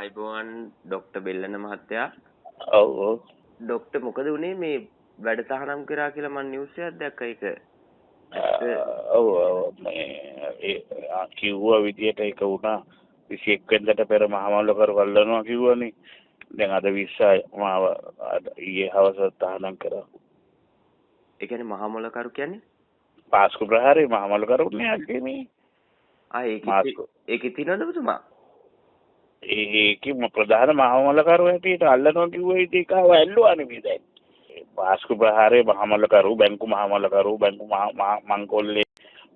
ආයිබෝන් doctor බෙල්ලන මහත්තයා. ඔව් ඔව්. ડોક્ટર මොකද උනේ මේ වැඩ තහනම් කරා කියලා මම නිවුස් එකක් දැක්කා ඒක. ඔව් ඔව් මේ කිව්වා විදියට ඒක වුණා 21 වෙනිදාට පෙර මහමල්ලකරු වල්ලනවා කිව්වනේ. දැන් අද 20 මාව ඊයේ හවස තහනම් කරා. ඒ කියන්නේ මහමල්ලකරු කියන්නේ? පාස්කු ප්‍රහාරේ මහමල්ලකරුනේ අල්ලේ මේ. ඒකේ තියෙනවද ඔබතුමා? ඒකේ ප්‍රධාන මහමල්ලකරු හැටියට අල්ලනවා කිව්වා ඒක ඇල්ලුවානේ මේ දැන්. පාස්කු ප්‍රහාරේ මහමල්ලකරු බැංකු මහමල්ලකරු බැංකු මංකොල්ලේ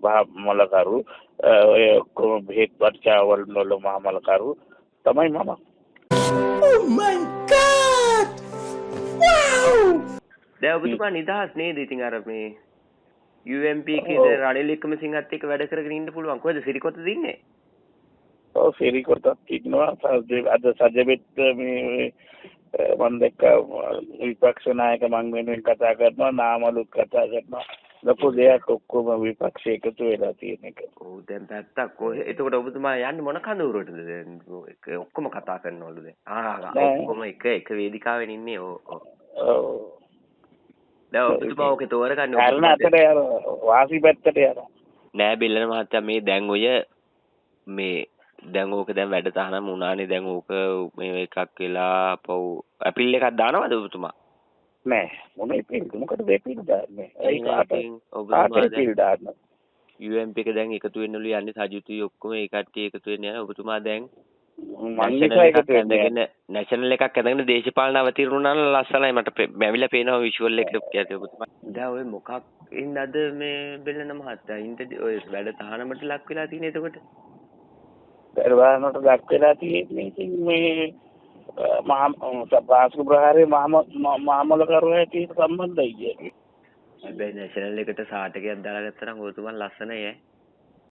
මහමල්ලකරු ඔය ඔක්කොම බෙහෙත් වර්චාවල් වල මහමල්ලකරු තමයි මම. Oh my god! Wow! දැන් ඔබතුමා නිදහස් නේද? ඉතින් අර මේ UMP එකේ රනිල් වික්‍රමසිංහත් එක්ක වැඩ කරගෙන ඉන්න පුළුවන්. කොහෙද සිරිකොතද ඉන්නේ? ඔව් සිරිකොතත් ඉන්නවා. අද සජබෙත් මේ මම දැක්ක විපක්ෂ නායක මං වෙනුවෙන් කතා කරනවා, නාමලුත් කතා කරනවා. ලොකු දෙයක් ඔක්කොම විපක්ෂ එකතු වෙලා තියෙන එක. ඔව් දැන් පැත්තක් කොහෙ. එතකොට ඔබතුමා යන්නේ මොන කඳවුරටද දැන්? ඔක්කොම කතා කරනවලු දැන්. ඔක්කොම එක වේදිකාවෙන් ඉන්නේ. ඔව්. දැන් ඔබතුමා ඔකේ තෝරගන්නේ අරන අතට යන වාසි පැත්තට යන. නෑ බෙල්ලන මහත්තයා මේ දැන් ඔය මේ දැන් ඕක දැන් වැඩ තහනම් වුණානේ. දැන් ඕක මේ එකක් වෙලා පව් ඇප්‍රිල් එකක් දානවද ඔබතුමා? නෑ මොන ඇප්‍රිල් මොකටද ඇප්‍රිල් දාන්නේ? ඒක ඔබතුමා ඇප්‍රිල් දාන්න. UMP එක දැන් එකතු වෙන්නලු යන්නේ සජිතුයි ඔක්කොම ඒ කට්ටිය එකතු වෙන්න යන. ඔබතුමා දැන් නැෂනල් එකක් ඇඳගෙන දේශපාලන අවතීර්ණ වුණා නම් ලස්සනයි. මට බැවිලා පේනවා විෂුවල් එක කියතේ ඔබතුමා. දැන් ඔය මොකක් ඉන්නද මේ බෙල්ලන මහත්තයා? ඉන්න ඔය වැඩ තහනමට ලක් වෙලා තියෙන එතකොට. පෙරවානට ලක් වෙලා තියෙන්නේ ඉතින් මේ පාස්කු ප්‍රහාරේ මහමල්ලකරු හැටියට සම්බන්ධයි කියන්නේ. හැබැයි නැෂනල් එකට සාටකයක් දාලා ගත්තා නම් ඔබතුමා ලස්සනයි ඈ.